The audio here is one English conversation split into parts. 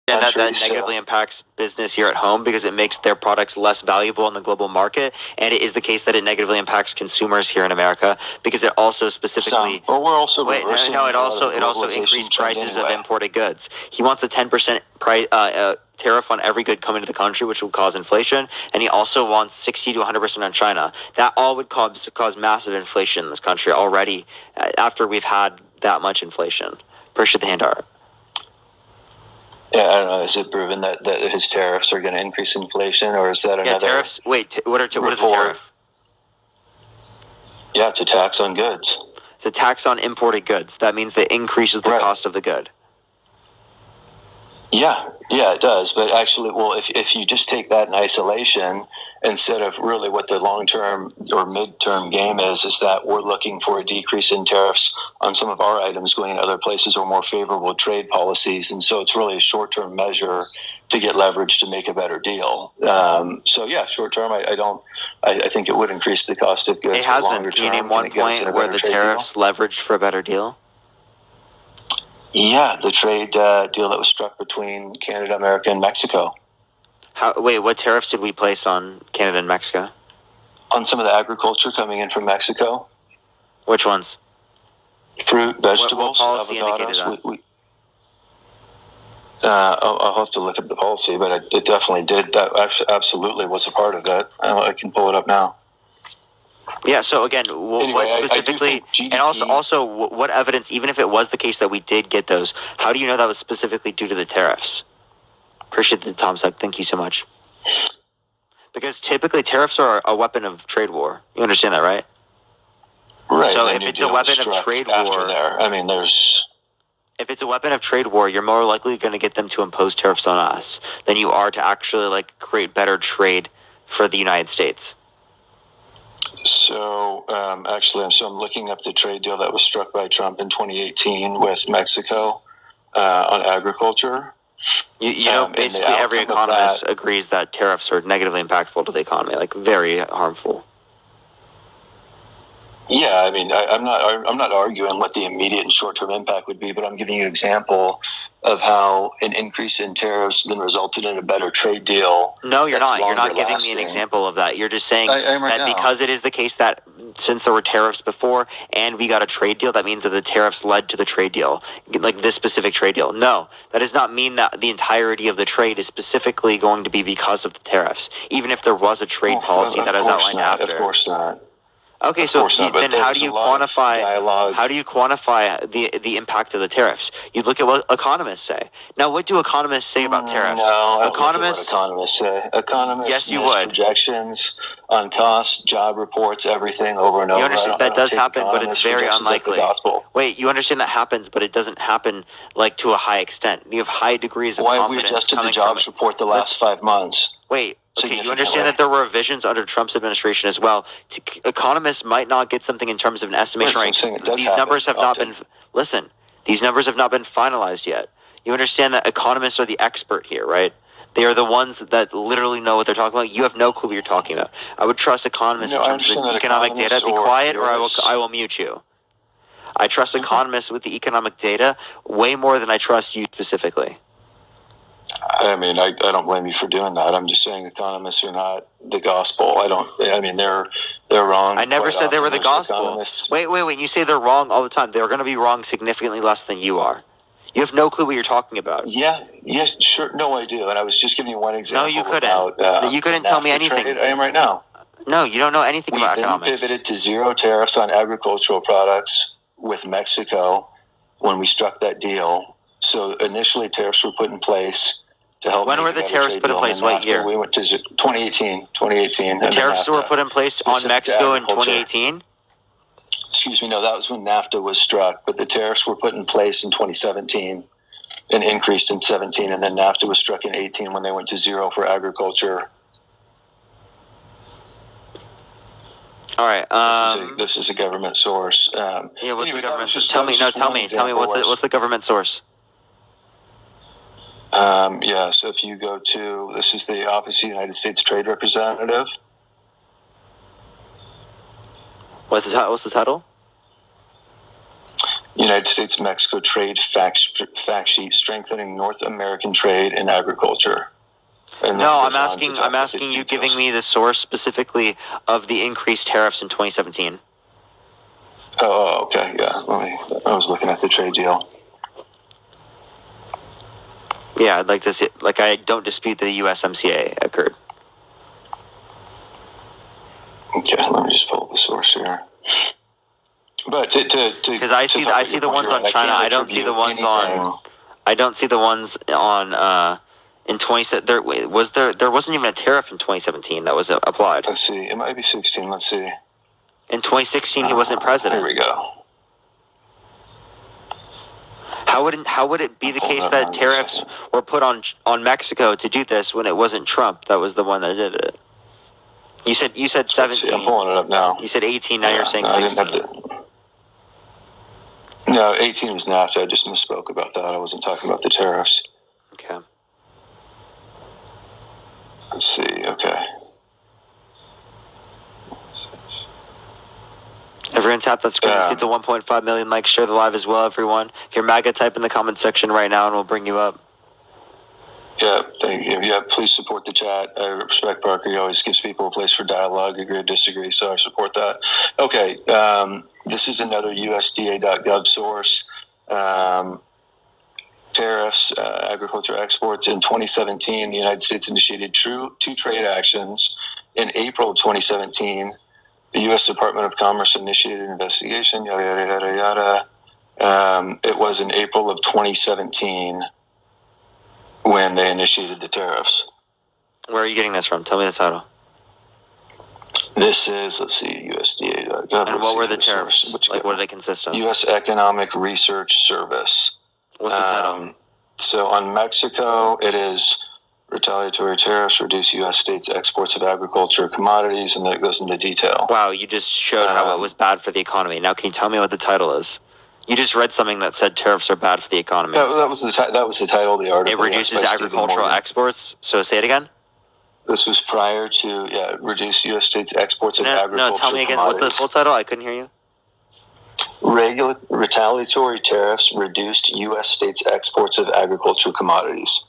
And that country, negatively impacts business here at home because it makes their products less valuable in the global market. And it is the case that it negatively impacts consumers here in America because it also specifically. But we're also Wait, reversing no, it a lot of also the globalization increased trend prices anyway. of imported goods. He wants a 10% tariff on every good coming to the country, which will cause inflation. And he also wants 60 to 100% on China. That all would cause massive inflation in this country already after we've had that much inflation. Appreciate the hand art. Yeah, I don't know. Is it proven that his tariffs are going to increase inflation, or is that another? Tariffs. Wait, what is a tariff? Yeah, it's a tax on goods. It's a tax on imported goods. That means that increases the cost of the good. Yeah, it does. But actually, well, if you just take that in isolation, instead of really what the long-term or mid-term game is that we're looking for a decrease in tariffs on some of our items going into other places or more favorable trade policies. And so it's really a short-term measure to get leverage to make a better deal. So yeah, short-term, I think it would increase the cost of goods. It hasn't. Can you name one point where the tariffs leveraged for a better deal? Yeah, the trade deal that was struck between Canada, America, and Mexico. Wait, what tariffs did we place on Canada and Mexico? On some of the agriculture coming in from Mexico. Which ones? Fruit, vegetables, what policy indicated that? I'll have to look at the policy, but it definitely did. That absolutely was a part of that. I can pull it up now. Yeah, so again, what specifically, and also what evidence, even if it was the case that we did get those, how do you know that was specifically due to the tariffs? Appreciate the Tom Suck. Thank you so much. Because typically tariffs are a weapon of trade war. You understand that, right? Right. So if it's a weapon of trade war, if it's a weapon of trade war, you're more likely going to get them to impose tariffs on us than you are to actually create better trade for the United States. So actually, I'm looking up the trade deal that was struck by Trump in 2018 with Mexico on agriculture. You know, basically every economist agrees that tariffs are negatively impactful to the economy, very harmful. Yeah, I mean, I'm not arguing what the immediate and short-term impact would be, but I'm giving you an example of how an increase in tariffs then resulted in a better trade deal. No, you're not. You're not giving me an example of that. You're just saying that because it is the case that since there were tariffs before and we got a trade deal, that means that the tariffs led to the trade deal, like this specific trade deal. No, that does not mean that the entirety of the trade is specifically going to be because of the tariffs, even if there was a trade policy that is outlined after. Of course not. Okay, so then how do you quantify the impact of the tariffs? You look at what economists say. Now, what do economists say about tariffs? No, economists say. Economists yes, projections on costs, job reports, everything over and over. You understand that does happen, but it's very unlikely. Wait, you understand that happens, but it doesn't happen to a high extent. You have high degrees of confidence. Why have we adjusted the jobs report the last 5 months? Wait. Okay, you understand that there were revisions under Trump's administration as well. Economists might not get something in terms of an estimation rate. These numbers have not been. Listen, these numbers have not been finalized yet. You understand that economists are the expert here, right? They are the ones that literally know what they're talking about. You have no clue what you're talking about. I would trust economists in terms of the economic data. Be quiet, or I will mute you. I trust economists with the economic data way more than I trust you specifically. I mean, I don't blame you for doing that. I'm just saying economists are not the gospel. They're wrong. I never said they were the gospel. Wait. You say they're wrong all the time. They're going to be wrong significantly less than you are. You have no clue what you're talking about. Yeah, sure. No, I do. And I was just giving you one example. No, you couldn't. You couldn't tell me anything. I am right now. No, you don't know anything about economics. We pivoted to zero tariffs on agricultural products with Mexico when we struck that deal. So initially tariffs were put in place to help. When were the tariffs put in place? What year? We went to 2018. The tariffs were put in place on Mexico in 2018? Excuse me, no, that was when NAFTA was struck, but the tariffs were put in place in 2017 and increased in 17, and then NAFTA was struck in 18 when they went to zero for agriculture. All right. This is a government source. What's the government source? Tell me, what's the government source? So if you go to, this is the Office of the United States Trade Representative. What's the title? United States-Mexico trade fact sheet strengthening North American trade and agriculture. And no, I'm asking you, giving me the source specifically of the increased tariffs in 2017. Oh, okay, yeah. I was looking at the trade deal. Yeah, I'd like to see. Like, I don't dispute that the USMCA occurred. Okay, let me just pull up the source here. But because I see the ones on China. I don't see the ones on. I don't see the ones on. In 20, there wasn't even a tariff in 2017 that was applied. Let's see. It might be 16. Let's see. In 2016, he wasn't president. Here we go. How would it be the case that tariffs were put on Mexico to do this when it wasn't Trump that was the one that did it? You said 17. I'm pulling it up now. You said 18. Now you're saying 16. No, 18 was NAFTA. I just misspoke about that. I wasn't talking about the tariffs. Okay. Let's see. Okay. Everyone tap that screen. Let's get to 1.5 million likes. Share the live as well, everyone. If you're MAGA, type in the comment section right now and we'll bring you up. Yeah, thank you. Yeah, please support the chat. I respect Parker. He always gives people a place for dialogue, agree or disagree, so I support that. Okay, this is another USDA.gov source. Tariffs, agriculture exports. In 2017, the United States initiated two trade actions. In April of 2017, the U.S. Department of Commerce initiated an investigation, yada, yada, yada, yada. It was in April of 2017 when they initiated the tariffs. Where are you getting this from? Tell me the title. This is, let's see, USDA.gov. And what were the tariffs? Like, what do they consist of? U.S. Economic Research Service. What's the title? So on Mexico, it is retaliatory tariffs reduce U.S. states' exports of agriculture commodities, and then it goes into detail. Wow, you just showed how it was bad for the economy. Now, can you tell me what the title is? You just read something that said tariffs are bad for the economy. That was the title of the article. It reduces agricultural exports. So say it again. This was prior to reduce U.S. states' exports of agricultural No, tell me again. What's the full title? I couldn't hear you. Retaliatory tariffs reduced U.S. states' exports of agricultural commodities.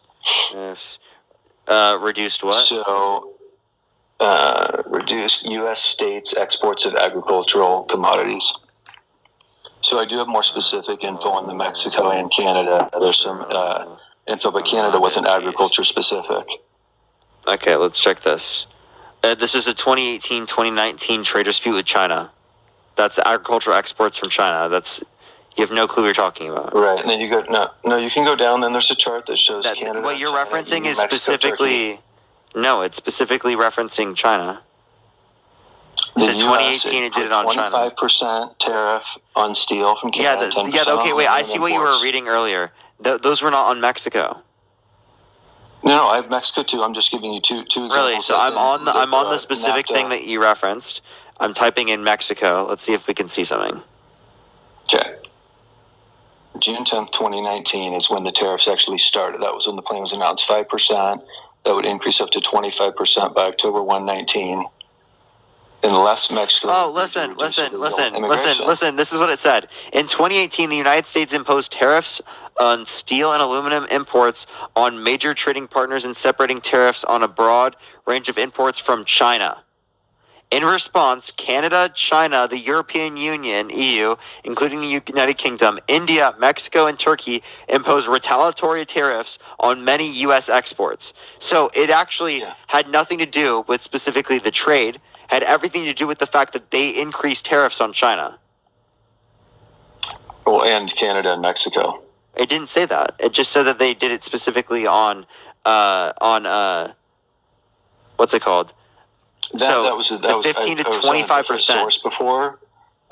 Reduced what? So, reduced U.S. states' exports of agricultural commodities. So I do have more specific info on the Mexico and Canada. There's some info, but Canada wasn't agriculture specific. Okay, let's check this. This is a 2018-2019 trade dispute with China. That's agricultural exports from China. You have no clue what you're talking about. Right, and then you go you can go down. Then there's a chart that shows Canada. What you're China, referencing is Mexico, specifically. Turkey. No, it's specifically referencing China. The so 2018, it did it on China. 25% tariff on steel from Canada. Okay, wait. I see what you were reading earlier. Those were not on Mexico. No, I have Mexico too. I'm just giving you two examples. Really? So I'm on the specific NAFTA thing that you referenced. I'm typing in Mexico. Let's see if we can see something. Okay. June 10th, 2019 is when the tariffs actually started. That was when the plan was announced. 5%. That would increase up to 25% by October 119. Unless Mexico. Oh, listen. This is what it said. In 2018, the United States imposed tariffs on steel and aluminum imports on major trading partners and separating tariffs on a broad range of imports from China. In response, Canada, China, the European Union, EU, including the United Kingdom, India, Mexico, and Turkey imposed retaliatory tariffs on many U.S. exports. So it actually had nothing to do with specifically the trade, had everything to do with the fact that they increased tariffs on China. Well, and Canada and Mexico. It didn't say that. It just said that they did it specifically on what's it called? That was 15 to 25% source before.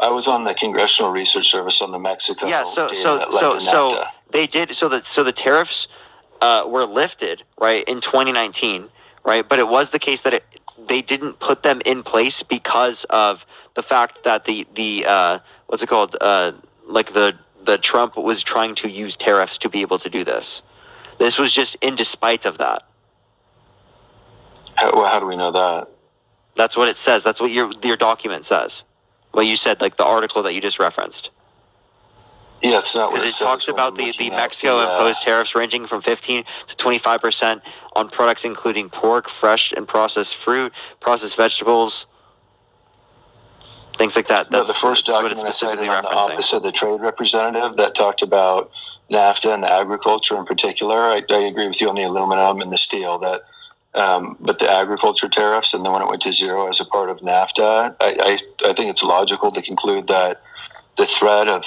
I was on the Congressional Research Service on the Mexico. Yeah, so they did. So the tariffs were lifted right in 2019, right? But it was the case that they didn't put them in place because of the fact that the what's it called? The Trump was trying to use tariffs to be able to do this. This was just in despite of that. How do we know that? That's what it says. That's what your document says. What you said, like the article that you just referenced. Yeah, it's not what because it it says talks when about we're the looking at Mexico imposed tariffs ranging from 15 to 25% on products including pork, fresh and processed fruit, processed vegetables, things like that. But the first document I cited on the office of the trade representative that talked about NAFTA and the agriculture in particular, I agree with you on the aluminum and the steel, that but the agriculture tariffs, and then when it went to zero as a part of NAFTA, I think it's logical to conclude that the threat of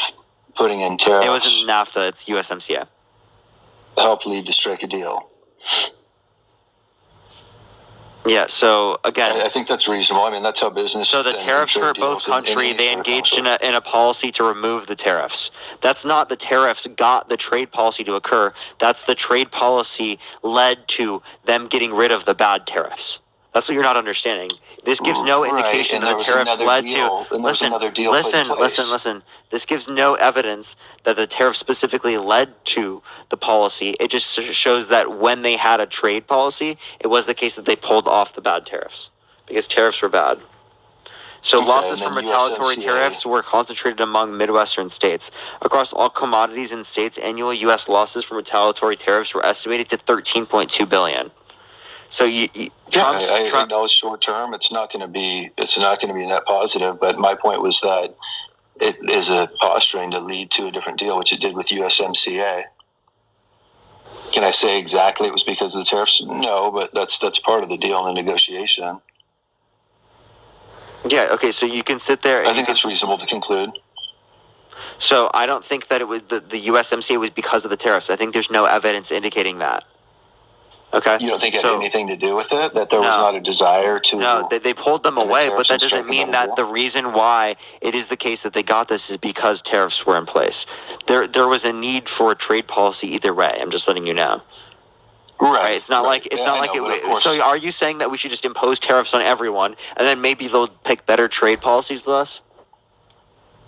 putting in tariffs... It wasn't NAFTA, it's USMCA. ...help lead to strike a deal. Yeah, so again... I think that's reasonable. I mean, that's how business... So the tariffs hurt both countries. They engaged in a policy to remove the tariffs. That's not the tariffs got the trade policy to occur. That's the trade policy led to them getting rid of the bad tariffs. That's what you're not understanding. This gives no indication that the tariffs led to... Listen. This gives no evidence that the tariffs specifically led to the policy. It just shows that when they had a trade policy, it was the case that they pulled off the bad tariffs because tariffs were bad. So losses from retaliatory tariffs were concentrated among Midwestern states. Across all commodities and states, annual U.S. losses from retaliatory tariffs were estimated to $13.2 billion. So I acknowledge short term, it's not going to be net positive. But my point was that it is a posturing to lead to a different deal, which it did with USMCA. Can I say exactly it was because of the tariffs? No, but that's part of the deal in the negotiation. Yeah. Okay. So you can sit there. I think it's reasonable to conclude. So I don't think that it was the USMCA was because of the tariffs. I think there's no evidence indicating that. Okay. You don't think it had anything to do with it? That there was not a desire to... No, they pulled them away, but that doesn't mean that the reason why it is the case that they got this is because tariffs were in place. There was a need for a trade policy either way. I'm just letting you know. Right. It's not like it. So are you saying that we should just impose tariffs on everyone and then maybe they'll pick better trade policies with us?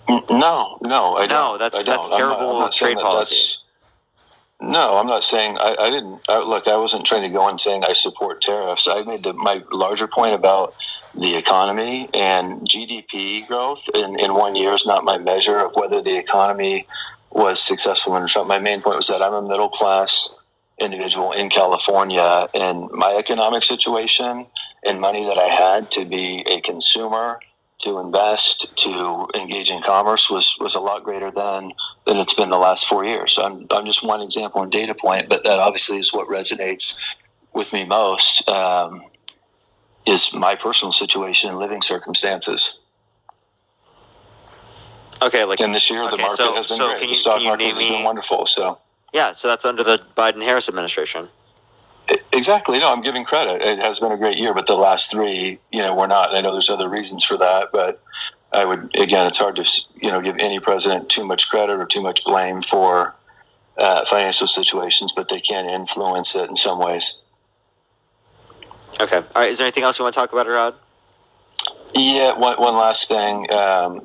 No, I don't. No, that's terrible trade policy. No, I'm not saying I didn't. Look, I wasn't trying to go and saying I support tariffs. I made my larger point about the economy and GDP growth in 1 year is not my measure of whether the economy was successful under Trump. My main point was that I'm a middle class individual in California, and my economic situation and money that I had to be a consumer, to invest, to engage in commerce was a lot greater than it's been the last 4 years. So I'm just one example and data point, but that obviously is what resonates with me most, is my personal situation and living circumstances. Okay, and this year the market has been great. The stock market has been wonderful. So yeah, so that's under the Biden-Harris administration. Exactly. No, I'm giving credit. It has been a great year, but the last three, we're not. I know there's other reasons for that, but I would, again, it's hard to, give any president too much credit or too much blame for financial situations, but they can influence it in some ways. Okay. All right. Is there anything else you want to talk about, Rod? Yeah. One last thing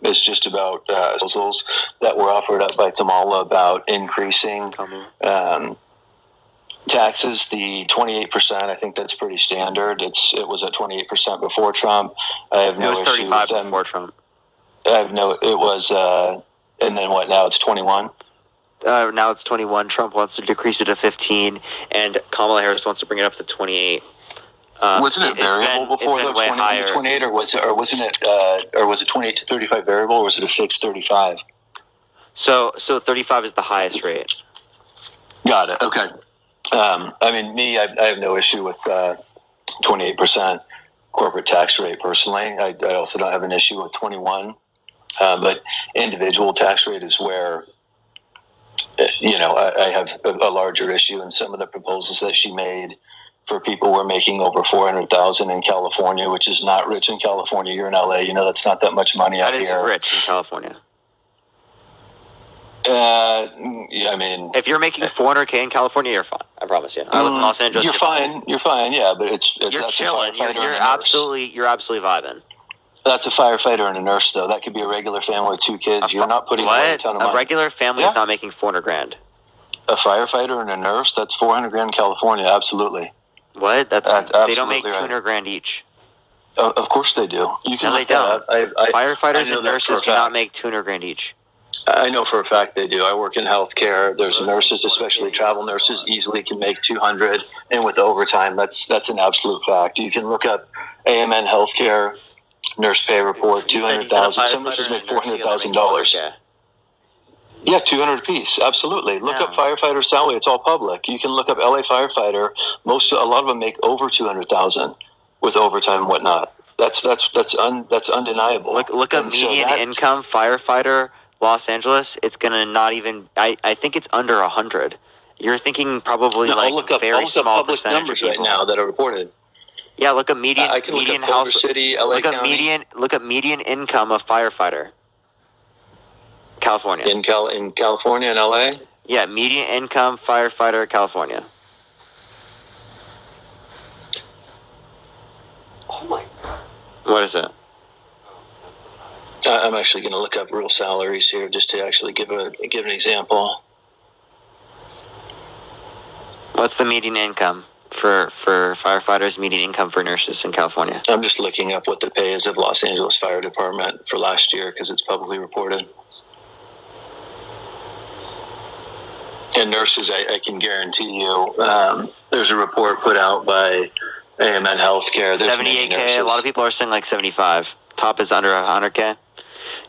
is just about proposals that were offered up by Kamala about increasing taxes. The 28%, I think that's pretty standard. It was at 28% before Trump. I have no issue with them. It was 35 before Trump. It was, and then what, now it's 21? Now it's 21. Trump wants to decrease it to 15, and Kamala Harris wants to bring it up to 28. Wasn't it variable before though, 20 to 28, or was it 28 to 35 variable, or was it a fixed 35? So 35 is the highest rate. Got it. Okay. I have no issue with 28% corporate tax rate personally. I also don't have an issue with 21, but individual tax rate is where I have a larger issue. And some of the proposals that she made for people who are making over $400,000 in California, which is not rich in California. You're in LA, that's not that much money out here. That is rich in California. If you're making $400K in California, you're fine. I promise you. I live in Los Angeles. You're fine. You're fine. Yeah, but you're chilling. You're absolutely vibing. That's a firefighter and a nurse, though. That could be a regular family with two kids. You're not putting away a ton of money. A regular family is not making $400,000. A firefighter and a nurse, that's $400,000 in California. Absolutely. What? That's they don't make $200,000 each. Of course they do. You can. No, they don't. Firefighters and nurses do not make $200,000 each. I know for a fact they do. I work in healthcare. There's nurses, especially travel nurses, easily can make 200, and with overtime, that's an absolute fact. You can look up AMN Healthcare nurse pay report, 200,000. Some nurses make $400,000. Yeah, 200 apiece. Absolutely. Look up firefighter salary. It's all public. You can look up LA firefighter. A lot of them make over 200,000 with overtime and whatnot. That's undeniable. Look up median income firefighter Los Angeles. It's gonna not even. I think it's under 100. You're thinking probably I'll look up small public numbers right now that are reported. Yeah, look up median. I can median look up Culver City, LA County. Look up median income of firefighter. California. In California and LA. Yeah, median income firefighter California. Oh my God. What is it? I'm actually going to look up real salaries here just to actually give an example. What's the median income for firefighters? Median income for nurses in California? I'm just looking up what the pay is of Los Angeles Fire Department for last year because it's publicly reported. And nurses, I can guarantee you, there's a report put out by AMN Healthcare. 78K. A lot of people are saying like 75. Top is under 100K.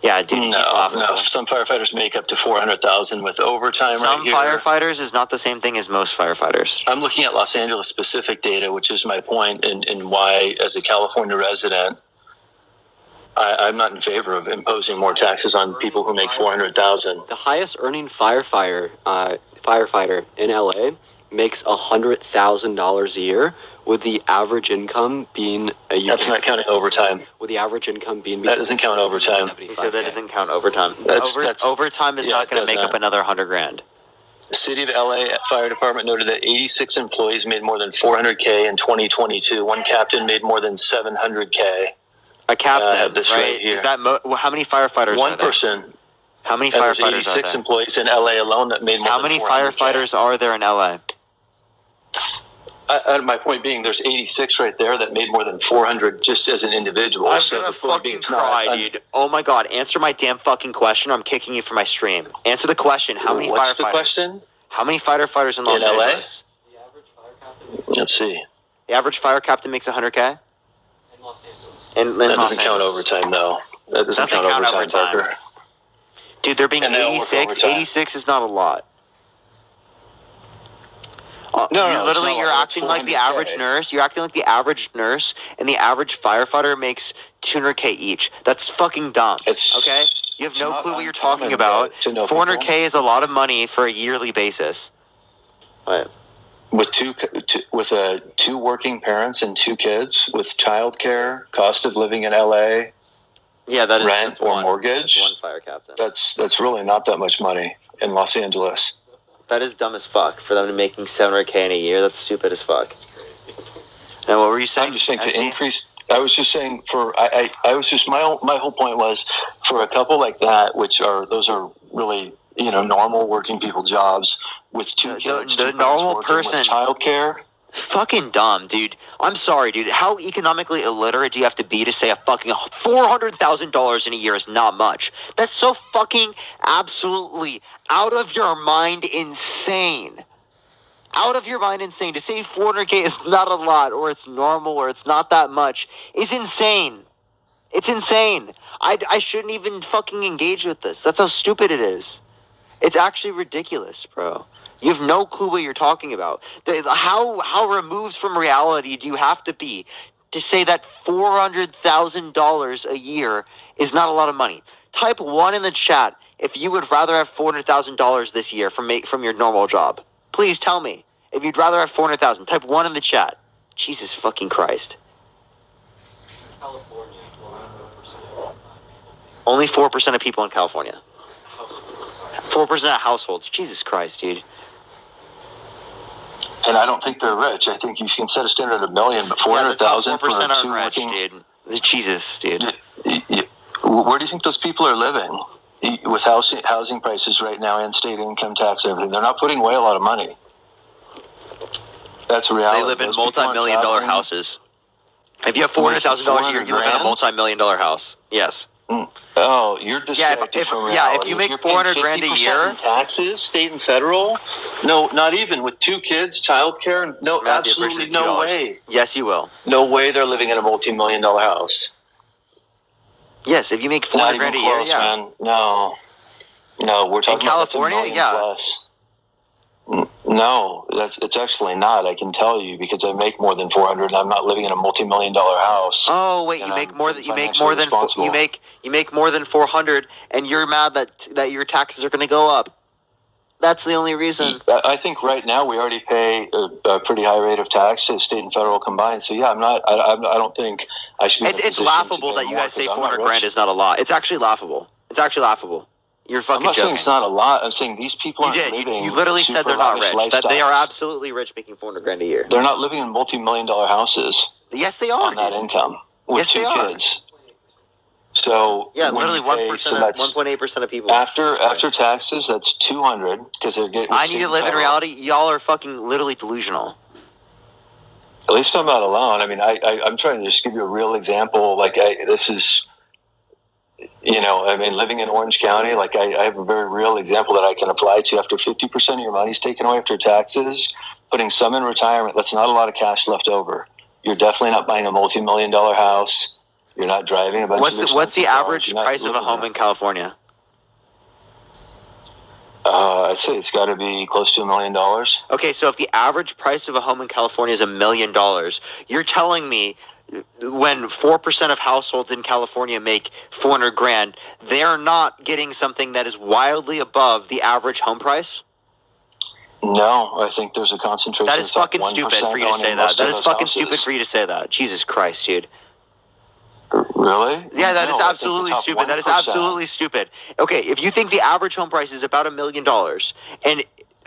Yeah, dude. No. Some firefighters make up to 400,000 with overtime. Some firefighters is not the same thing as most firefighters. I'm looking at Los Angeles specific data, which is my point, and why, as a California resident, I'm not in favor of imposing more taxes on people who make 400,000. The highest earning firefighter in LA makes $100,000 a year, with the average income being That's not counting overtime. With the average income being that doesn't count overtime. He said that doesn't count overtime. That's overtime is not going to make up another $100,000. The City of LA Fire Department noted that 86 employees made more than 400K in 2022. One captain made more than 700K. A captain, this right here. Is that how many firefighters? One person. How many firefighters? There's 86 employees in LA alone that made more How than 400K. many firefighters are there in LA? My point being, there's 86 right there that made more than 400 just as an individual. I'm gonna fucking cry, dude. Oh my God, answer my damn fucking question or I'm kicking you from my stream. Answer the question. How many What's firefighters? The question? How many firefighters in Los Angeles? The average fire captain Let's see. The average fire captain makes 100K? in Los Angeles. That doesn't count overtime, though. That doesn't count overtime, Parker. Dude, they're being 86. 86 is not a lot. You're acting like the average nurse. You're acting like the average nurse, and the average firefighter makes 200K each. That's fucking dumb. Okay, you have no clue what you're talking about. 400K is a lot of money for a yearly basis. What? With two working parents and 2 kids, with childcare, cost of living in LA, yeah, that is rent or mortgage. One fire captain. That's really not that much money in Los Angeles. That is dumb as fuck for them to making 700K in a year. That's stupid as fuck. And what were you saying? I'm just saying to increase. I was just saying I was just my whole point was for a couple like that, those are really normal working people jobs with 2 kids. The normal person with childcare. Fucking dumb, dude. I'm sorry, dude. How economically illiterate do you have to be to say a fucking $400,000 in a year is not much? That's so fucking absolutely out of your mind insane. Out of your mind insane. To say 400K is not a lot, or it's normal, or it's not that much, is insane. It's insane. I shouldn't even fucking engage with this. That's how stupid it is. It's actually ridiculous, bro. You have no clue what you're talking about. How removed from reality do you have to be to say that $400,000 a year is not a lot of money? Type 1 in the chat if you would rather have $400,000 this year from your normal job. Please tell me if you'd rather have $400,000. Type 1 in the chat. Jesus fucking Christ. California, 4%. Only 4% of people in California. 4% of households. Jesus Christ, dude. And I don't think they're rich. I think you can set a standard of $1 million, but 400,000 for 2 rich, dude. Jesus, dude. Where do you think those people are living? With housing prices right now and state income tax, everything, they're not putting away a lot of money. That's reality. They live in multi-million-dollar houses. If you have $400,000 a year, you live in a multi-million-dollar house. Yes. Oh, you're disconnected from reality. If you make you're paying 400 grand a 50% year, in taxes, state and federal. No, not even with 2 kids, childcare. No, Matthew, absolutely $2. no way. Yes, you will. No way. They're living in a multi-million-dollar house. Yes, if you make Not 400 even grand a close, year, yeah. man. No, we're talking In California, about that's $1 million yeah. plus. No, it's actually not. I can tell you because I make more than 400. And I'm not living in a multi-million-dollar house. Oh wait, you make more than 400, and you're mad that your taxes are going to go up. That's the only reason. I think right now we already pay a pretty high rate of tax, state and federal combined. So yeah, I'm not. I don't think I should be. It's laughable that you guys say 400 grand is not a lot. It's actually laughable. You're fucking I'm not joking. saying it's not a lot. I'm saying these people aren't living. You literally said they're not rich. Lifestyles. That they are absolutely rich, making 400 grand a year. They're not living in multi-million-dollar houses. Yes, they are. On that income with 2 kids. So yeah, literally 1.8% of people. After taxes, that's 200 because they're getting. I need to live in reality. Y'all are fucking literally delusional. At least I'm not alone. I mean, I'm trying to just give you a real example. Like this is. Living in Orange County, I have a very real example that I can apply to. After 50% of your money's taken away after taxes, putting some in retirement, that's not a lot of cash left over. You're definitely not buying a multi-million-dollar house. You're not driving a bunch of expensive What's the cars. average price of a home in California? I'd say it's got to be close to $1 million. Okay, so if the average price of a home in California is $1 million, you're telling me when 4% of households in California make 400 grand, they're not getting something that is wildly above the average home price? No, I think there's a concentration. That is fucking stupid for you to say that. That is fucking stupid for you to say that. Jesus Christ, dude. Really? Yeah, that is absolutely stupid. That is absolutely stupid. Okay, if you think the average home price is about $1 million and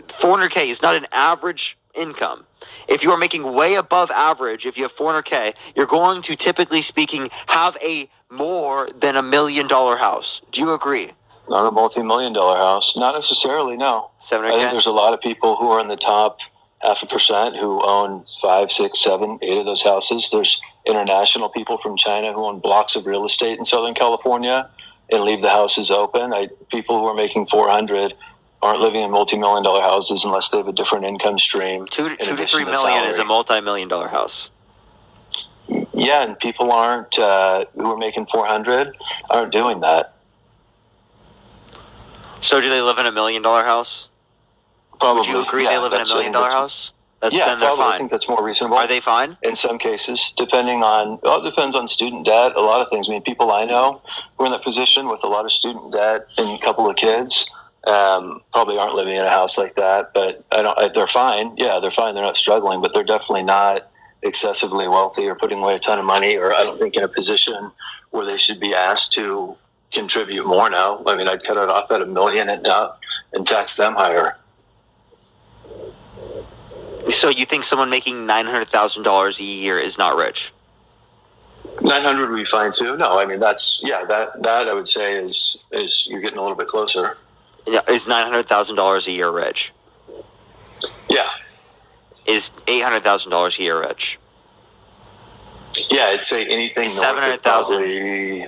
400K is not an average income, if you are making way above average, if you have 400K, you're going to, typically speaking, have a more than $1 million house. Do you agree? Not a multi-million-dollar house. Not necessarily, no. 700K? I think there's a lot of people who are in the top 0.5% who own 5, 6, 7, 8 of those houses. There's international people from China who own blocks of real estate in Southern California and leave the houses open. People who are making 400 aren't living in multi-million-dollar houses unless they have a different income stream. 2 to 3 million is a multi-million-dollar house. Yeah, and people aren't who are making 400 aren't doing that. So do they live in $1 million house? Probably. Would you agree they live in $1 million house? Then they're fine. I think that's more reasonable. Are they fine? In some cases, it depends on student debt, a lot of things. I mean, people I know who are in that position with a lot of student debt and a couple of kids probably aren't living in a house like that, but they're fine. Yeah, they're fine. They're not struggling, but they're definitely not excessively wealthy or putting away a ton of money, or I don't think in a position where they should be asked to contribute more now. I mean, I'd cut it off at $1 million and tax them higher. So you think someone making $900,000 a year is not rich? 900 would be fine too. No, I mean that I would say is you're getting a little bit closer. Yeah, is $900,000 a year rich? Yeah. Is $800,000 a year rich? Yeah, I'd say anything is north of probably.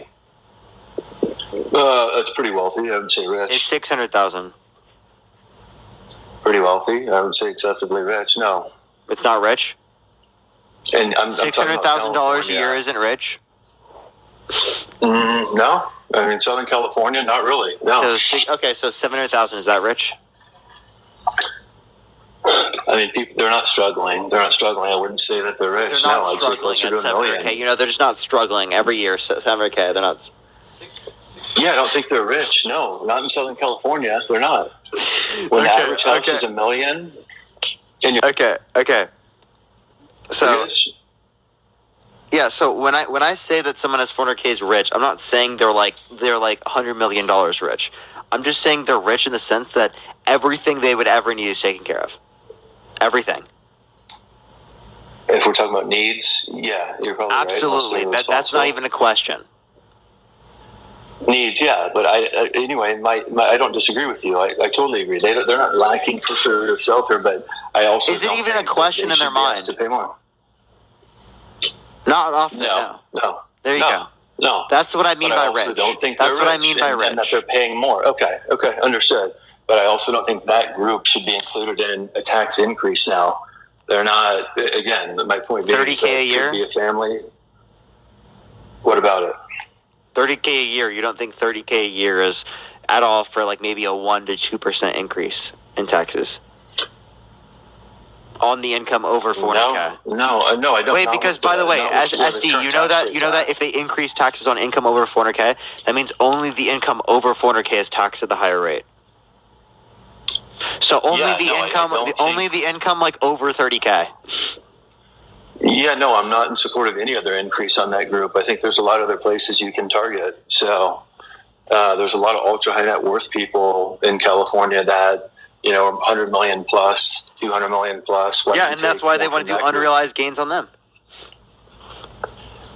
That's pretty wealthy. I would say rich. Is $600,000? Pretty wealthy. I would say excessively rich. No, it's not rich. And I'm $600,000 a year isn't rich. No, I mean Southern California, not really. No. So $700,000 is that rich? I mean, they're not struggling. I wouldn't say that they're rich. They're not struggling at 700K. You know, they're just not struggling every year. 700K. They're not. Yeah, I don't think they're rich. No, not in Southern California. They're not. When the average house is $1 million. Okay. So. Yeah, so when I say that someone has 400K is rich, I'm not saying they're like $100 million rich. I'm just saying they're rich in the sense that everything they would ever need is taken care of. Everything. If we're talking about needs, yeah, you're probably absolutely right. That's not even a question. Needs, yeah, but I don't disagree with you. I totally agree. They're not lacking for food or shelter, but I also is it even a question in their mind to pay more? Not often. No. There you go. No. That's what I mean but by I also rich. don't think That's they're what I rich mean by and that rich. they're paying more. Okay, understood. But I also don't think that group should be included in a tax increase now. They're not, again, my point being is that $30K a year? could be a family. What about it? $30K a year. You don't think $30K a year is at all for like maybe a 1 to 2% increase in taxes on the income over 400K? No, I don't. Wait, because by the way, as SD, you know that if they increase taxes on income over 400K, that means only the income over 400K is taxed at the higher rate. So only the income like over 30K. Yeah, no, I'm not in support of any other increase on that group. I think there's a lot of other places you can target. So there's a lot of ultra high net worth people in California that, you know, 100 million plus, 200 million plus. Yeah, and that's why they want to do unrealized gains on them.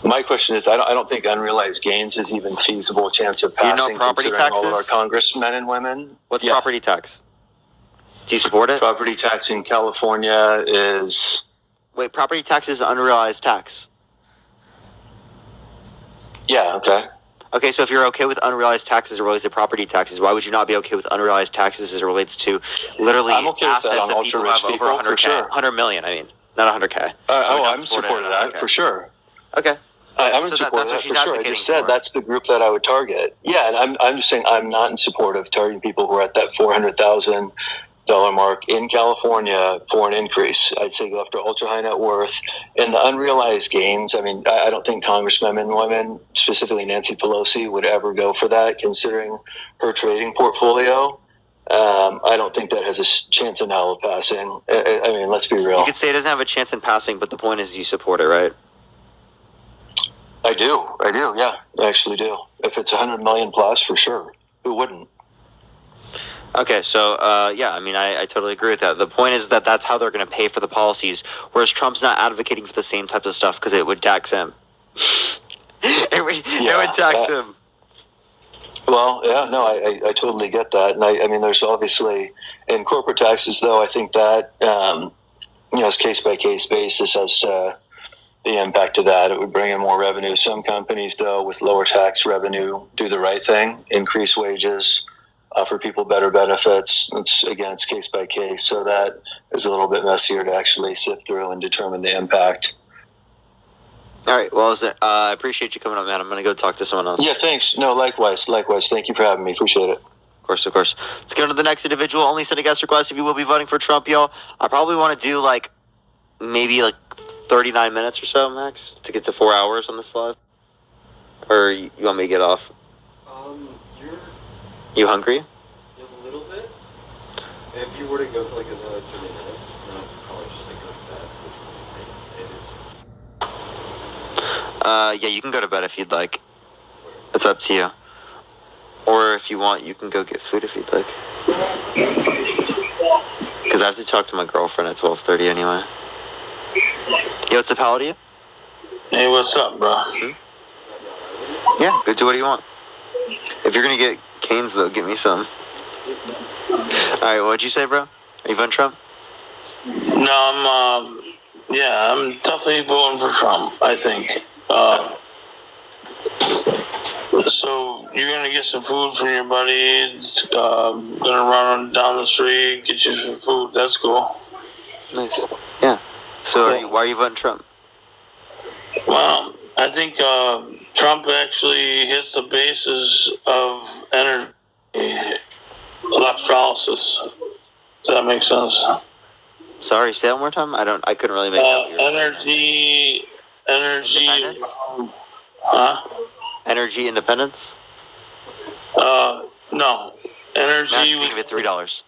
My question is, I don't think unrealized gains is even feasible chance of passing. Do you know property taxes? All of our congressmen and women. What's property tax? Do you support it? Property tax in California is... Wait, property tax is unrealized tax. Yeah, okay. Okay, so if you're okay with unrealized taxes as it relates to property taxes, why would you not be okay with unrealized taxes as it relates to literally assets that people have over 100K? Sure. 100 million, I mean, not 100K. I'm in support of that, for sure. Okay. I'm in support of that, for sure. I just said that's the group that I would target. Yeah, and I'm just saying I'm not in support of targeting people who are at that $400,000 mark in California for an increase. I'd say go after ultra high net worth and the unrealized gains. I mean, I don't think congressmen and women, specifically Nancy Pelosi, would ever go for that, considering her trading portfolio. I don't think that has a chance in hell of passing. I mean, let's be real. You could say it doesn't have a chance in passing, but the point is you support it, right? I do. Yeah, I actually do. If it's 100 million plus, for sure. Who wouldn't? Okay, so yeah, I mean, I totally agree with that. The point is that that's how they're going to pay for the policies, whereas Trump's not advocating for the same types of stuff because it would tax him. it would tax him. Well, yeah, no, I totally get that. And I mean, there's obviously, in corporate taxes, though, I think that, you know, it's case-by-case basis as to the impact of that. It would bring in more revenue. Some companies, though, with lower tax revenue, do the right thing, increase wages, offer people better benefits. It's case by case, so that is a little bit messier to actually sift through and determine the impact. All right. Well, I appreciate you coming up, man. I'm going to go talk to someone else. Yeah, thanks. No, likewise. Thank you for having me. Appreciate it. Of course. Let's go to the next individual. Only send a guest request if you will be voting for Trump, y'all. I probably want to do maybe 39 minutes or so, max, to get to 4 hours on this live. Or you want me to get off? You hungry? A little bit. If you were to go for another 30 minutes, then I'd probably just go to bed. Yeah, you can go to bed if you'd like. It's up to you. Or if you want, you can go get food if you'd like. Because I have to talk to my girlfriend at 12:30 anyway. Yo, what's up? How old are you? Hey, what's up, bro? Yeah, go do what you want. If you're gonna get canes, though, give me some. Alright, what'd you say, bro? Are you voting Trump? No, I'm definitely voting for Trump, I think. So you're gonna get some food from your buddy, gonna run down the street, get you some food, that's cool. Nice. Yeah. So why are you voting Trump? Well, I think Trump actually hits the basis of energy electrolysis. Does that make sense? Sorry, say that one more time. I couldn't really make out what you were saying. Energy. Independence? Huh? Energy independence? No. Energy. Give it $3.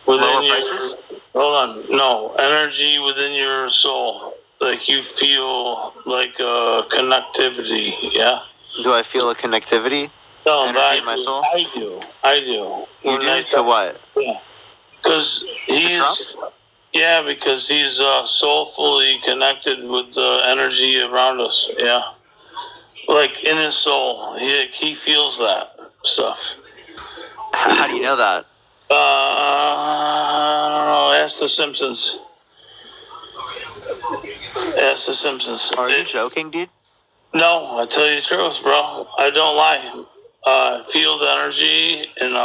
Within lower your, prices? Hold on. No, energy within your soul. Like you feel like a connectivity, yeah? Do I feel a connectivity? No, energy in my soul? I do. You do? To what? Yeah. Because he's... Yeah, because he's soulfully connected with the energy around us, yeah? Like in his soul, he feels that stuff. How do you know that? I don't know. Ask the Simpsons. Are you joking, dude? No, I tell you the truth, bro. I don't lie. Feel the energy, and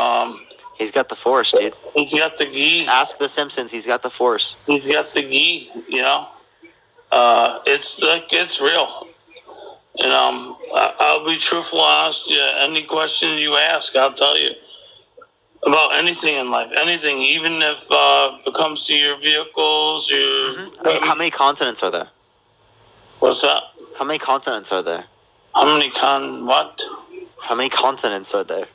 He's got the Force, dude. he's got the gi. Ask the Simpsons. He's got the Force. He's got the gi. It's like it's real. And I'll be truthful and honest. Yeah, any question you ask, I'll tell you about anything in life. Anything, even if it comes to your vehicles, your. How many continents are there? What's that? How many continents are there? How many what? How many continents are there?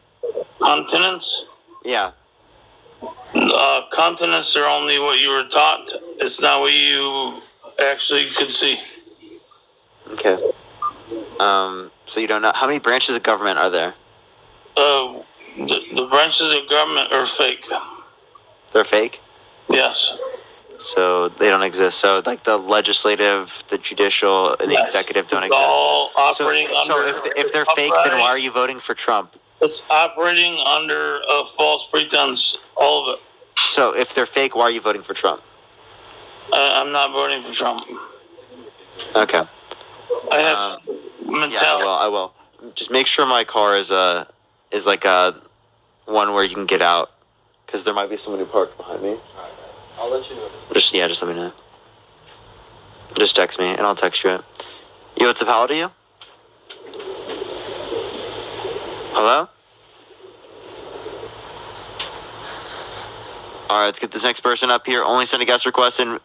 Continents? Yeah. Continents are only what you were taught. It's not what you actually could see. Okay. So you don't know how many branches of government are there? The branches of government are fake. They're fake? Yes. So they don't exist. So like the legislative, the judicial, and the executive don't exist. All operating so if they're fake, then why are you voting for Trump? It's operating under a false pretense, all of it. So if they're fake, why are you voting for Trump? I'm not voting for Trump. Okay. I have mentality. Yeah, I will. Just make sure my car is like a one where you can get out, because there might be someone who parked behind me. I'll let you know. Just let me know. Just text me and I'll text you it. Yo, what's up? How old are you? Hello? Alright, let's get this next person up here. Only send a guest request in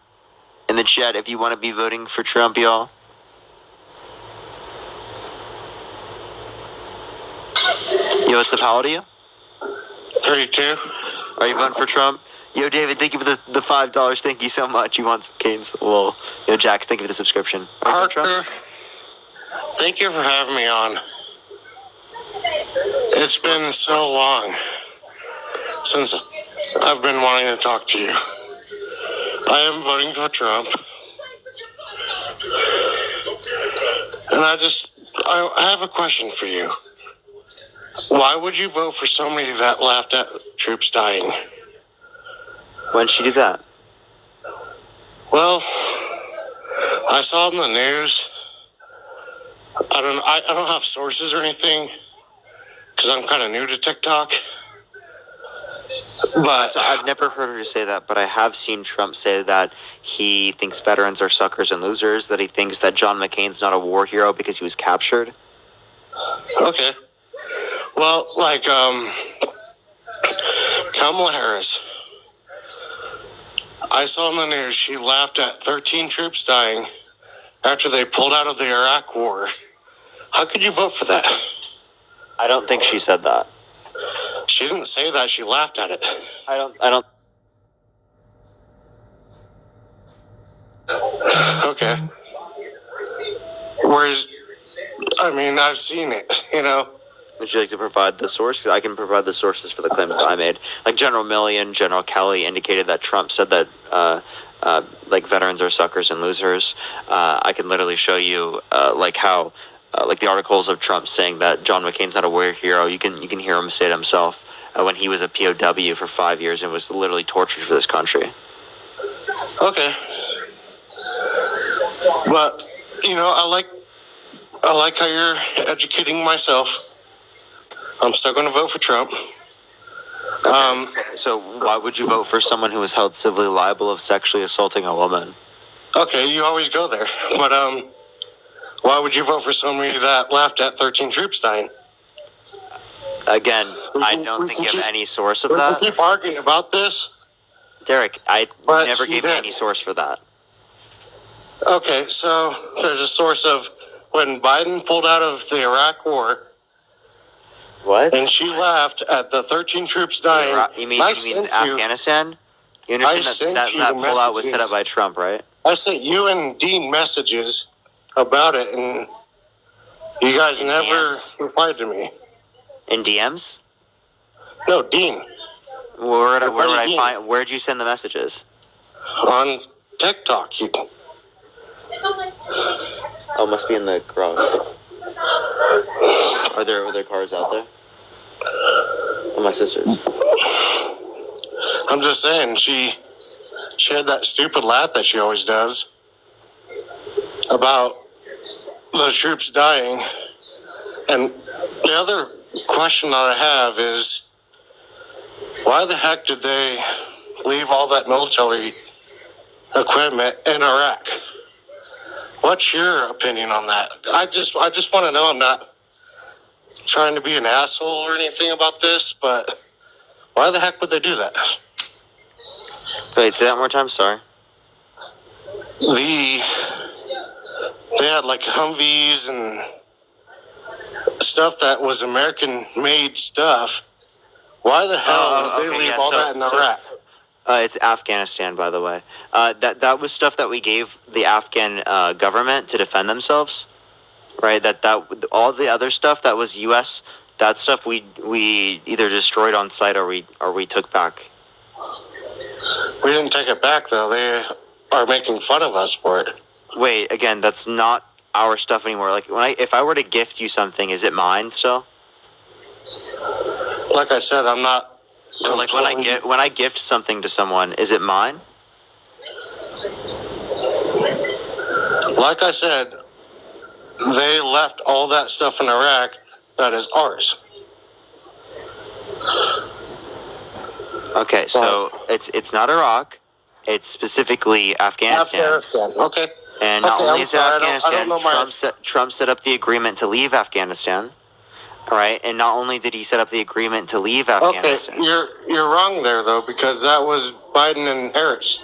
the chat if you want to be voting for Trump, y'all. Yo, what's up? How old are you? 32. Are you voting for Trump? Yo, David, thank you for the $5. Thank you so much. You want some canes? Well, yo, Jax, thank you for the subscription. Parker, thank you for having me on. It's been so long since I've been wanting to talk to you. I am voting for Trump. And I have a question for you. Why would you vote for somebody that laughed at troops dying? When'd she do that? Well, I saw it in the news. I don't have sources or anything because I'm kind of new to TikTok. But So I've never heard her say that, but I have seen Trump say that he thinks veterans are suckers and losers, that he thinks that John McCain's not a war hero because he was captured. Okay. Well, like Kamala Harris. I saw in the news she laughed at 13 troops dying after they pulled out of the Iraq War. How could you vote for that? I don't think she said that. She didn't say that. She laughed at it. I don't. Okay. Whereas, I've seen it, Would you like to provide the source? 'Cause I can provide the sources for the claims that I made. Like General Milley and General Kelly indicated that Trump said that like veterans are suckers and losers. I can literally show you like how like the articles of Trump saying that John McCain's not a war hero. You can hear him say it himself when he was a POW for 5 years and was literally tortured for this country. Okay. But, I like how you're educating myself. I'm still going to vote for Trump. So why would you vote for someone who was held civilly liable of sexually assaulting a woman? Okay, you always go there. But why would you vote for somebody that laughed at 13 troops dying? Again, I don't think you have any source of that. We keep arguing about this. Derek, I never gave you any source for that. Okay, so there's a source of when Biden pulled out of the Iraq War. What? And she laughed at the 13 troops dying. You mean Afghanistan? You understand that pullout was set up by Trump, right? I sent you and Dean messages about it, and you guys never replied to me. In DMs? No, Dean. Where'd you send the messages? On TikTok. Oh, must be in the garage. Are there cars out there? Oh, my sister's. I'm just saying, she had that stupid laugh that she always does about, those troops dying. And the other question that I have is, why the heck did they leave all that military equipment in Iraq? What's your opinion on that? I just want to know. I'm not trying to be an asshole or anything about this, but why the heck would they do that? Wait, say that one more time. Sorry. They had like Humvees and stuff that was American-made stuff. Why the hell did they leave all that in Iraq? It's Afghanistan, by the way. That was stuff that we gave the Afghan government to defend themselves, right? That all the other stuff that was U.S. That stuff we either destroyed on site or we took back. We didn't take it back though. They are making fun of us for it. Wait, again, that's not our stuff anymore. Like if I were to gift you something, is it mine still? Like I said, I'm not. So like when I gift something to someone, is it mine? Like I said, they left all that stuff in Iraq that is ours. Okay, so it's not Iraq. It's specifically Afghanistan. Okay. And not only is it Afghanistan, Trump set up the agreement to leave Afghanistan. All right, and not only did he set up the agreement to leave Afghanistan. Okay, you're wrong there though, because that was Biden and Harris.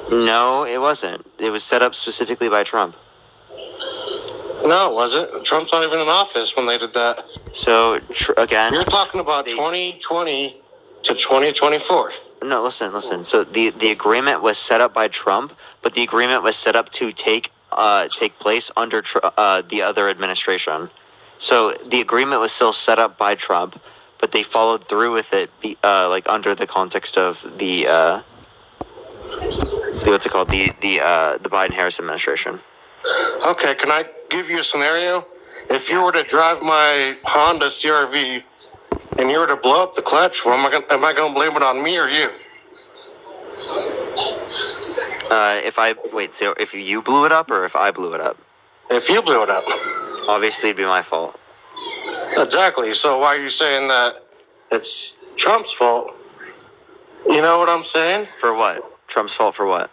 No, it wasn't. It was set up specifically by Trump. No, it wasn't. Trump's not even in office when they did that. So again, you're talking about 2020 to 2024. No, listen. So the agreement was set up by Trump, but the agreement was set up to take place under the other administration. So the agreement was still set up by Trump, but they followed through with it, like under the context of the what's it called, the Biden-Harris administration. Okay, can I give you a scenario? If you were to drive my Honda CR-V and you were to blow up the clutch, well, am I going to blame it on me or you? So if you blew it up or if I blew it up? If you blew it up. Obviously, it'd be my fault. Exactly. So why are you saying that it's Trump's fault? You know what I'm saying? For what? Trump's fault for what?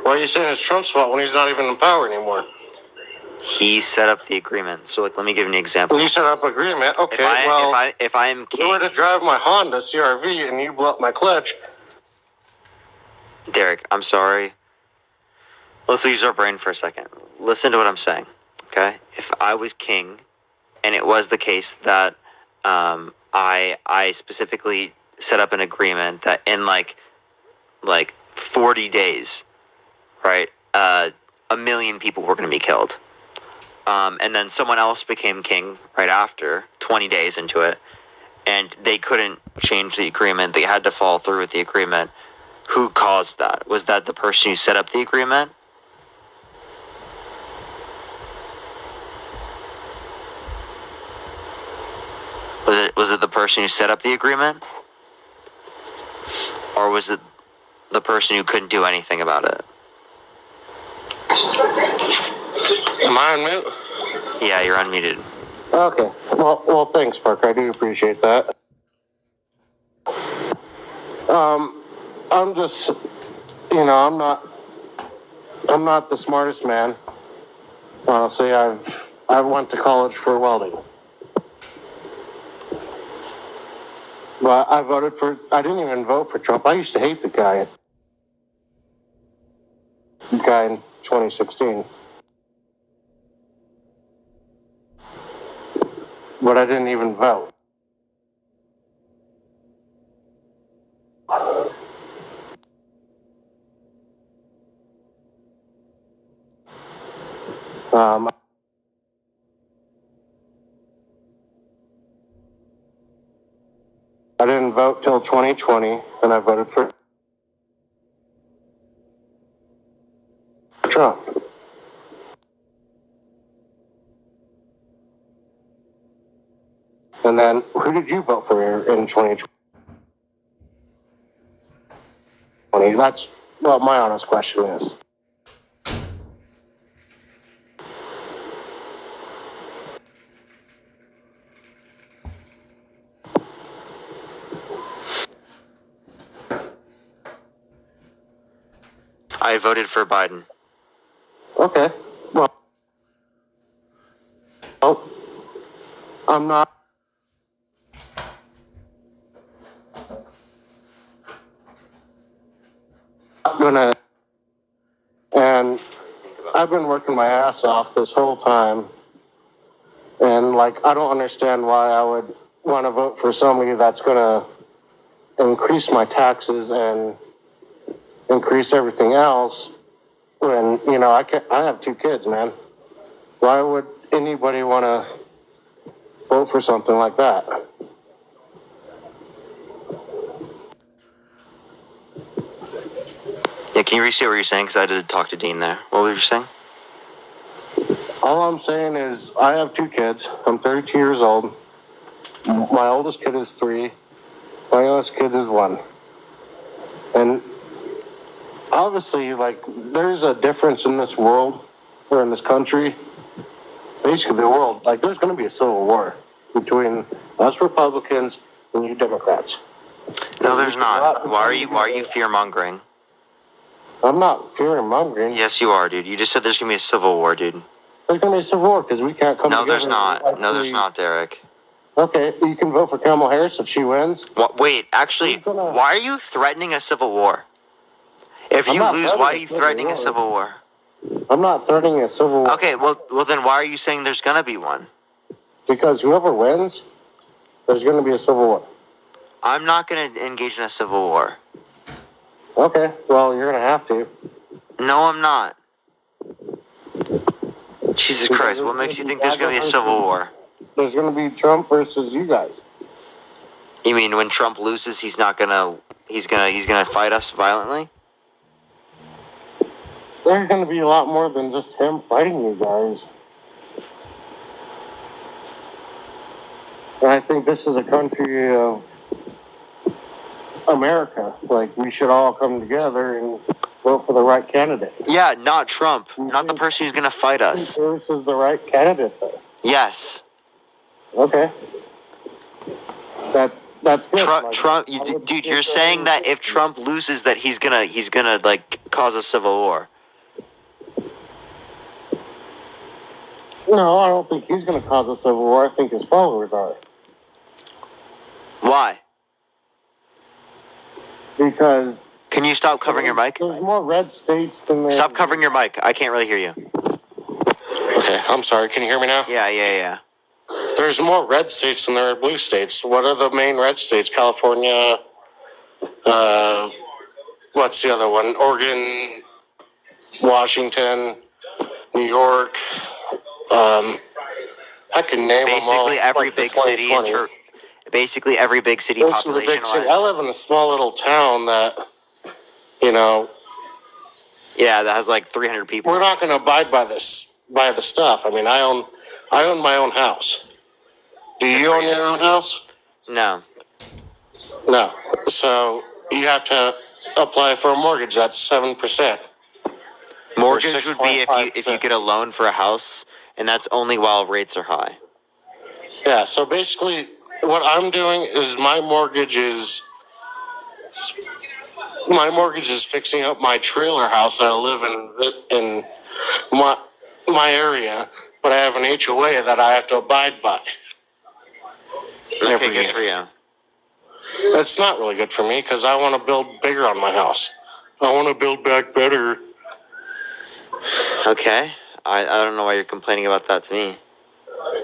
Why are you saying it's Trump's fault when he's not even in power anymore? He set up the agreement. So, like, let me give you an example. He set up agreement. Okay, if I am king, you were to drive my Honda CR-V and you blow up my clutch. Derek, I'm sorry. Let's use our brain for a second. Listen to what I'm saying, okay? If I was king, and it was the case that I specifically set up an agreement that in like 40 days, right, 1 million people were going to be killed. And then someone else became king right after, 20 days into it, and they couldn't change the agreement. They had to follow through with the agreement. Who caused that? Was that the person who set up the agreement? Was it the person who set up the agreement? Or was it the person who couldn't do anything about it? Am I on mute? Yeah, you're unmuted. Okay. Well, thanks, Parker. I do appreciate that. I'm just, I'm not the smartest man. Honestly, I went to college for welding. But I didn't even vote for Trump. I used to hate the guy. The guy in 2016. But I didn't even vote. I didn't vote till 2020, and I voted for Trump. And then, who did you vote for in 2020? That's what my honest question is. I voted for Biden. Okay. Well, I'm not gonna, and I've been working my ass off this whole time, and like, I don't understand why I would want to vote for somebody that's gonna increase my taxes and increase everything else when, you know, I have 2 kids, man. Why would anybody want to vote for something like that? Yeah, can you restate what you're saying? Because I did talk to Dean there. What were you saying? All I'm saying is I have 2 kids. I'm 32 years old. My oldest kid is 3. My youngest kid is 1. And obviously, like, there's a difference in this world, or in this country, basically the world. Like, there's going to be a civil war between us Republicans and you Democrats. No, there's not. Why are you fear-mongering? I'm not fear-mongering. Yes, you are, dude. You just said there's going to be a civil war, dude. There's going to be a civil war because we can't come together. No, there's not. No, there's not, Derek. Okay, you can vote for Kamala Harris if she wins. Wait, actually, why are you threatening a civil war? If you lose, why are you threatening a civil war? I'm not threatening a civil war. Okay, well then why are you saying there's gonna be one? Because whoever wins, there's gonna be a civil war. I'm not gonna engage in a civil war. Okay, well, you're gonna have to. No, I'm not. Jesus Christ, what makes you think there's gonna be a civil war? There's gonna be Trump versus you guys. You mean when Trump loses, he's gonna fight us violently? There's gonna be a lot more than just him fighting you guys. And I think this is a country of America. Like, we should all come together and vote for the right candidate. Yeah, not Trump. Not the person who's gonna fight us. Harris is the right candidate, though. Yes. Okay. That's good. Trump, dude, you're saying that if Trump loses, that he's gonna like cause a civil war. No, I don't think he's going to cause a civil war. I think his followers are. Why? Because... Can you stop covering your mic? There's more red states than there... Stop covering your mic. I can't really hear you. Okay, I'm sorry. Can you hear me now? Yeah. There's more red states than there are blue states. What are the main red states? California, what's the other one? Oregon, Washington, New York. I can name them all. Basically every big city basically every big city population-wise. I live in a small little town that, you know... Yeah, that has like 300 people. We're not going to abide by the stuff. I mean, I own my own house. Do you own your own house? No. No. So you have to apply for a mortgage. That's 7%. Mortgage would be if you get a loan for a house, and that's only while rates are high. Yeah. So basically, what I'm doing is my mortgage is fixing up my trailer house that I live in my area, but I have an HOA that I have to abide by. Okay, good for you. That's not really good for me because I want to build bigger on my house. I want to build back better. Okay. I don't know why you're complaining about that to me.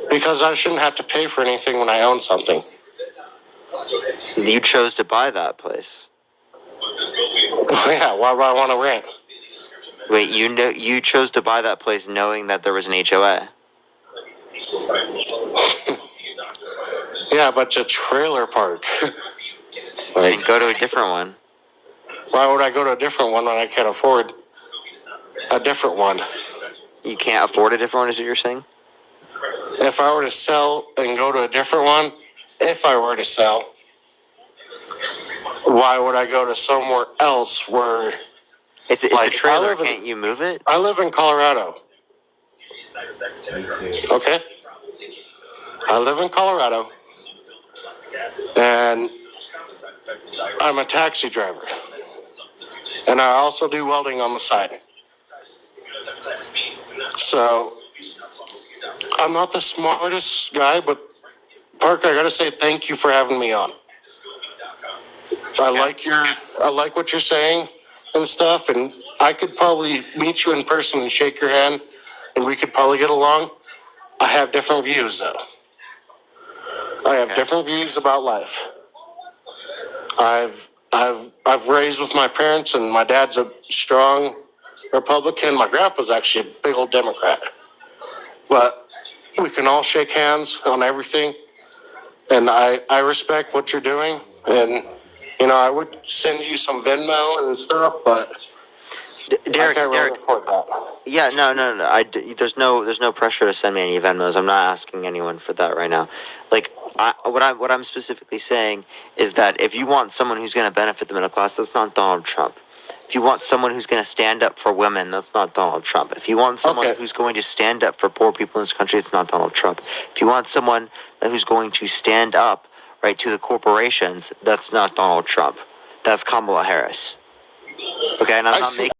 Because I shouldn't have to pay for anything when I own something. You chose to buy that place. Yeah, why would I want to rent? Wait, you chose to buy that place knowing that there was an HOA. Yeah, but it's a trailer park. Then go to a different one. Why would I go to a different one when I can't afford a different one? You can't afford a different one, is what you're saying? If I were to sell and go to a different one, why would I go to somewhere else where... It's a trailer. Can't you move it? I live in Colorado. Okay? I live in Colorado. And I'm a taxi driver. and I also do welding on the side. So I'm not the smartest guy, but Parker, I gotta say thank you for having me on. I like what you're saying and stuff, and I could probably meet you in person and shake your hand, and we could probably get along. I have different views, though. I have different views about life. I've raised with my parents, and my dad's a strong Republican. My grandpa's actually a big old Democrat. But we can all shake hands on everything, and I respect what you're doing, and I would send you some Venmo and stuff, but Derek, I can't really afford that. Yeah, no. There's no pressure to send me any Venmos. I'm not asking anyone for that right now. Like, what I'm specifically saying is that if you want someone who's going to benefit the middle class, that's not Donald Trump. If you want someone who's going to stand up for women, that's not Donald Trump. If you want someone who's going to stand up for poor people in this country, it's not Donald Trump. If you want someone who's going to stand up, right, to the corporations, that's not Donald Trump. That's Kamala Harris. Okay, and I'm not making